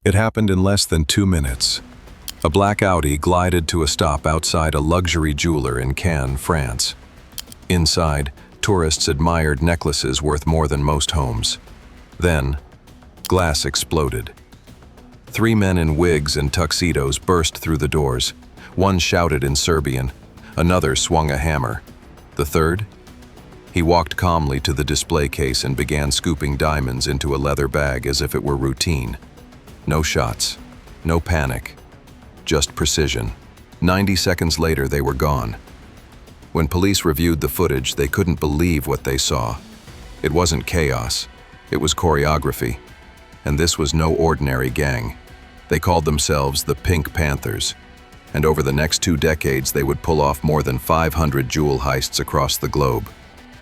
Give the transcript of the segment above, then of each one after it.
It happened in less than 2 minutes. A black Audi glided to a stop outside a luxury jeweler in Cannes, France. Inside, tourists admired necklaces worth more than most homes. Then, glass exploded. 3 men in wigs and tuxedos burst through the doors. One shouted in Serbian. Another swung a hammer. The third? He walked calmly to the display case and began scooping diamonds into a leather bag as if it were routine. No shots, no panic, just precision. 90 seconds later, they were gone. When police reviewed the footage, they couldn't believe what they saw. It wasn't chaos, it was choreography. And this was no ordinary gang. They called themselves the Pink Panthers. And over the next 2 decades, they would pull off more than 500 jewel heists across the globe,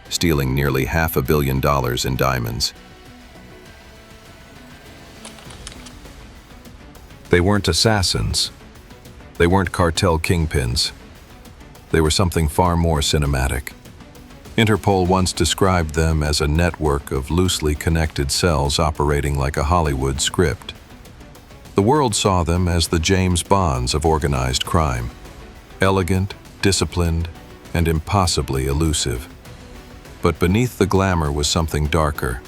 stealing nearly $500 million in diamonds. They weren't assassins. They weren't cartel kingpins. They were something far more cinematic. Interpol once described them as a network of loosely connected cells operating like a Hollywood script. The world saw them as the James Bonds of organized crime, elegant, disciplined, and impossibly elusive. But beneath the glamour was something darker.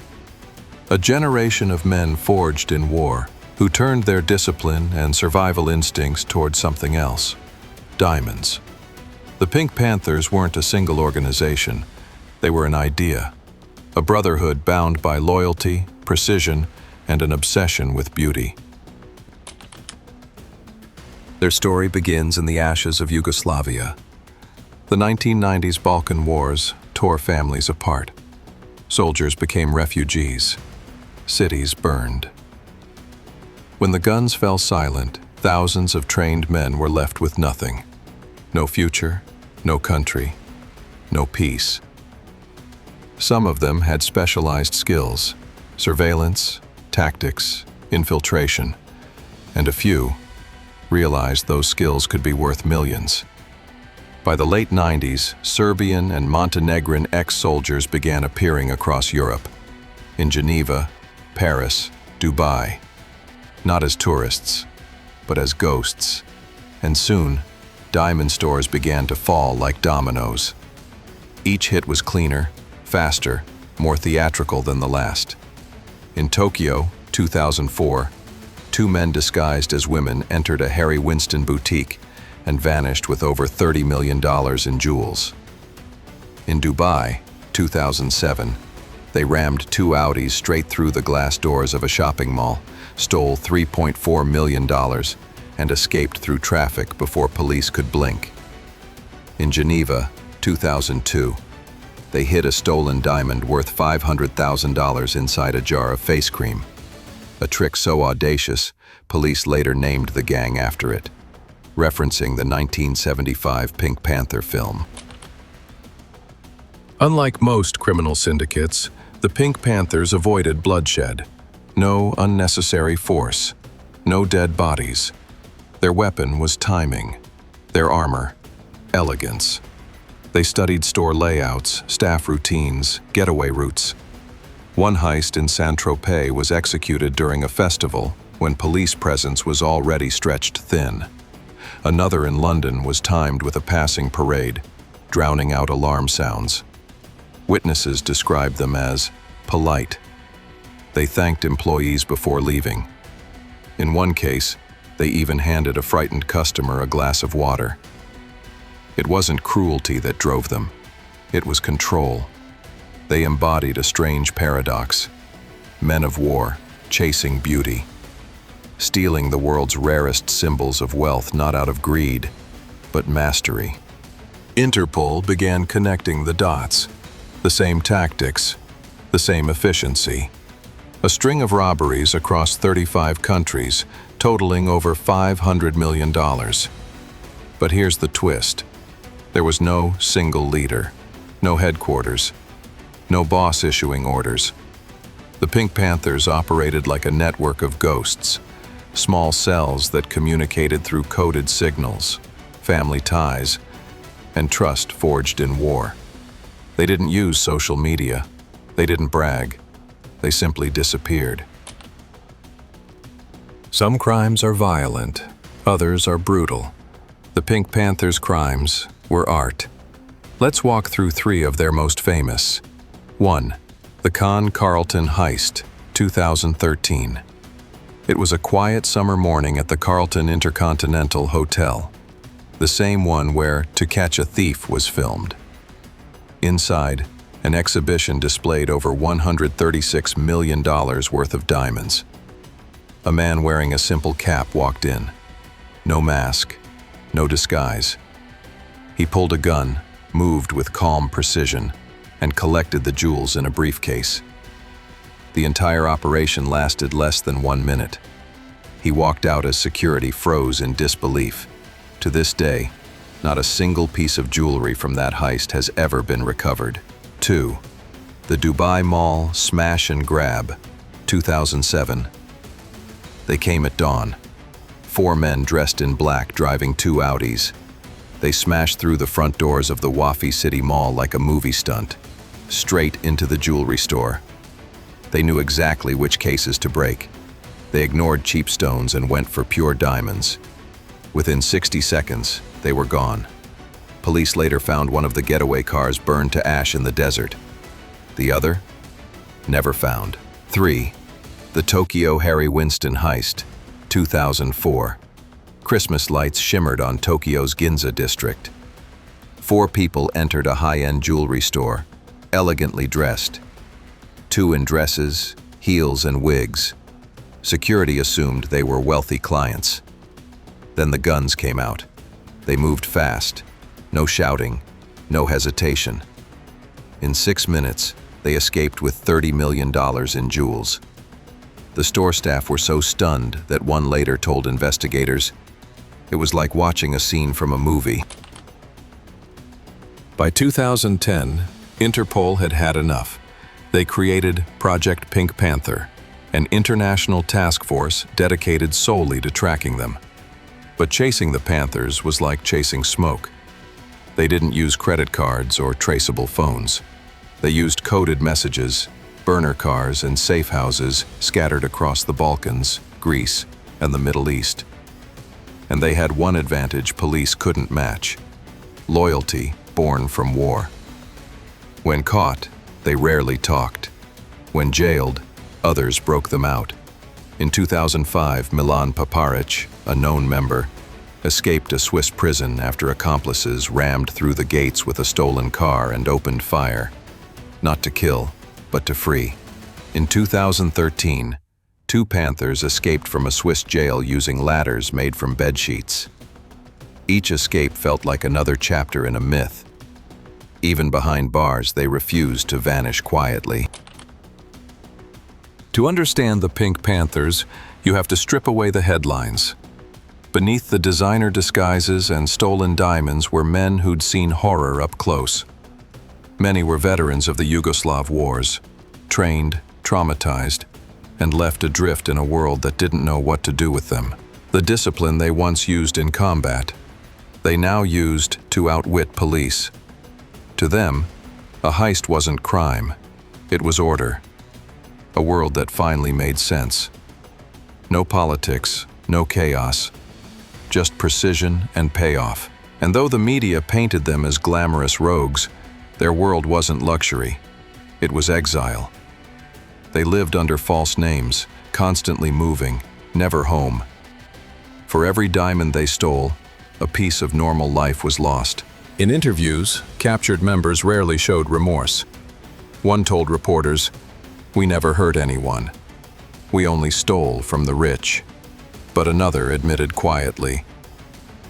A generation of men forged in war, who turned their discipline and survival instincts toward something else: diamonds. The Pink Panthers weren't a single organization. They were an idea, a brotherhood bound by loyalty, precision, and an obsession with beauty. Their story begins in the ashes of Yugoslavia. The 1990s Balkan Wars tore families apart. Soldiers became refugees. Cities burned. When the guns fell silent, thousands of trained men were left with nothing. No future, no country, no peace. Some of them had specialized skills: surveillance, tactics, infiltration, and a few realized those skills could be worth millions. By the late 90s, Serbian and Montenegrin ex-soldiers began appearing across Europe, in Geneva, Paris, Dubai, not as tourists, but as ghosts. And soon, diamond stores began to fall like dominoes. Each hit was cleaner, faster, more theatrical than the last. In Tokyo, 2004, 2 men disguised as women entered a Harry Winston boutique and vanished with over $30 million in jewels. In Dubai, 2007, they rammed 2 Audis straight through the glass doors of a shopping mall, stole $3.4 million, and escaped through traffic before police could blink. In Geneva, 2002, they hid a stolen diamond worth $500,000 inside a jar of face cream. A trick so audacious, police later named the gang after it, referencing the 1975 Pink Panther film. Unlike most criminal syndicates, the Pink Panthers avoided bloodshed. No unnecessary force, no dead bodies. Their weapon was timing, their armor, elegance. They studied store layouts, staff routines, getaway routes. One heist in Saint-Tropez was executed during a festival when police presence was already stretched thin. Another in London was timed with a passing parade, drowning out alarm sounds. Witnesses described them as polite. They thanked employees before leaving. In one case, they even handed a frightened customer a glass of water. It wasn't cruelty that drove them. It was control. They embodied a strange paradox: men of war, chasing beauty, stealing the world's rarest symbols of wealth not out of greed, but mastery. Interpol began connecting the dots. The same tactics, the same efficiency. A string of robberies across 35 countries, totaling over $500 million. But here's the twist. There was no single leader, no headquarters, no boss issuing orders. The Pink Panthers operated like a network of ghosts, small cells that communicated through coded signals, family ties, and trust forged in war. They didn't use social media. They didn't brag. They simply disappeared. Some crimes are violent, others are brutal. The Pink Panthers' crimes were art. Let's walk through 3 of their most famous. 1. The Con Carlton Heist, 2013. It was a quiet summer morning at the Carlton Intercontinental Hotel, the same one where To Catch a Thief was filmed. Inside, an exhibition displayed over $136 million worth of diamonds. A man wearing a simple cap walked in. No mask, no disguise. He pulled a gun, moved with calm precision, and collected the jewels in a briefcase. The entire operation lasted less than 1 minute. He walked out as security froze in disbelief. To this day, not a single piece of jewelry from that heist has ever been recovered. 2. The Dubai Mall Smash and Grab, 2007. They came at dawn. 4 men dressed in black driving 2 Audis. They smashed through the front doors of the Wafi City Mall like a movie stunt, straight into the jewelry store. They knew exactly which cases to break. They ignored cheap stones and went for pure diamonds. Within 60 seconds, they were gone. Police later found one of the getaway cars burned to ash in the desert. The other? Never found. 3. The Tokyo Harry Winston Heist, 2004. Christmas lights shimmered on Tokyo's Ginza district. 4 people entered a high-end jewelry store, elegantly dressed. 2 in dresses, heels, and wigs. Security assumed they were wealthy clients. Then the guns came out. They moved fast. No shouting, no hesitation. In 6 minutes, they escaped with $30 million in jewels. The store staff were so stunned that one later told investigators, "It was like watching a scene from a movie." By 2010, Interpol had had enough. They created Project Pink Panther, an international task force dedicated solely to tracking them. But chasing the Panthers was like chasing smoke. They didn't use credit cards or traceable phones. They used coded messages, burner cars, and safe houses scattered across the Balkans, Greece, and the Middle East. And they had one advantage police couldn't match: loyalty born from war. When caught, they rarely talked. When jailed, others broke them out. In 2005, Milan Paparic, a known member, escaped a Swiss prison after accomplices rammed through the gates with a stolen car and opened fire. Not to kill, but to free. In 2013, 2 Panthers escaped from a Swiss jail using ladders made from bedsheets. Each escape felt like another chapter in a myth. Even behind bars, they refused to vanish quietly. To understand the Pink Panthers, you have to strip away the headlines. Beneath the designer disguises and stolen diamonds were men who'd seen horror up close. Many were veterans of the Yugoslav wars, trained, traumatized, and left adrift in a world that didn't know what to do with them. The discipline they once used in combat, they now used to outwit police. To them, a heist wasn't crime, it was order. A world that finally made sense. No politics, no chaos, just precision and payoff. And though the media painted them as glamorous rogues, their world wasn't luxury, it was exile. They lived under false names, constantly moving, never home. For every diamond they stole, a piece of normal life was lost. In interviews, captured members rarely showed remorse. One told reporters, "We never hurt anyone. We only stole from the rich." But another admitted quietly,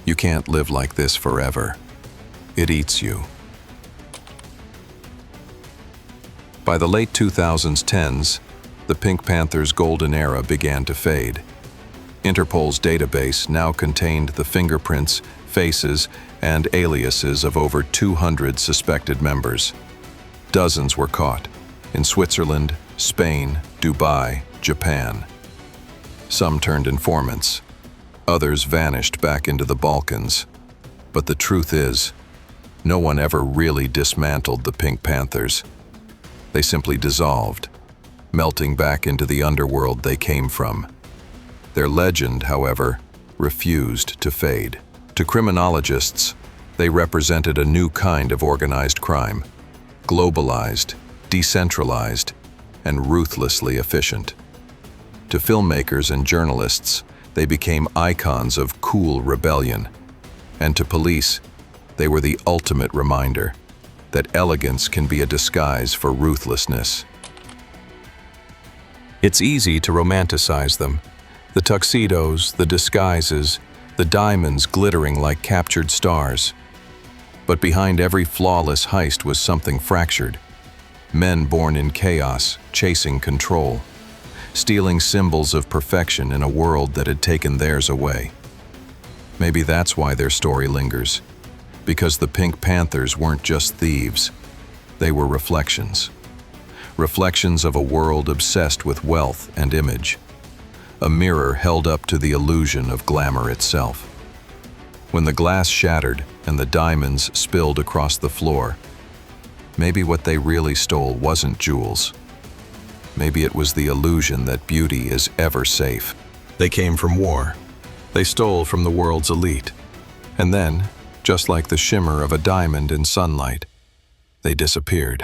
"You can't live like this forever. It eats you." By the late 2010s, the Pink Panthers' golden era began to fade. Interpol's database now contained the fingerprints, faces, and aliases of over 200 suspected members. Dozens were caught in Switzerland, Spain, Dubai, Japan. Some turned informants. Others vanished back into the Balkans. But the truth is, no one ever really dismantled the Pink Panthers. They simply dissolved, melting back into the underworld they came from. Their legend, however, refused to fade. To criminologists, they represented a new kind of organized crime, globalized, decentralized, and ruthlessly efficient. To filmmakers and journalists, they became icons of cool rebellion. And to police, they were the ultimate reminder that elegance can be a disguise for ruthlessness. It's easy to romanticize them. The tuxedos, the disguises, the diamonds glittering like captured stars. But behind every flawless heist was something fractured. Men born in chaos, chasing control, stealing symbols of perfection in a world that had taken theirs away. Maybe that's why their story lingers, because the Pink Panthers weren't just thieves, they were reflections. Reflections of a world obsessed with wealth and image, a mirror held up to the illusion of glamour itself. When the glass shattered and the diamonds spilled across the floor, maybe what they really stole wasn't jewels. Maybe it was the illusion that beauty is ever safe. They came from war. They stole from the world's elite. And then, just like the shimmer of a diamond in sunlight, they disappeared.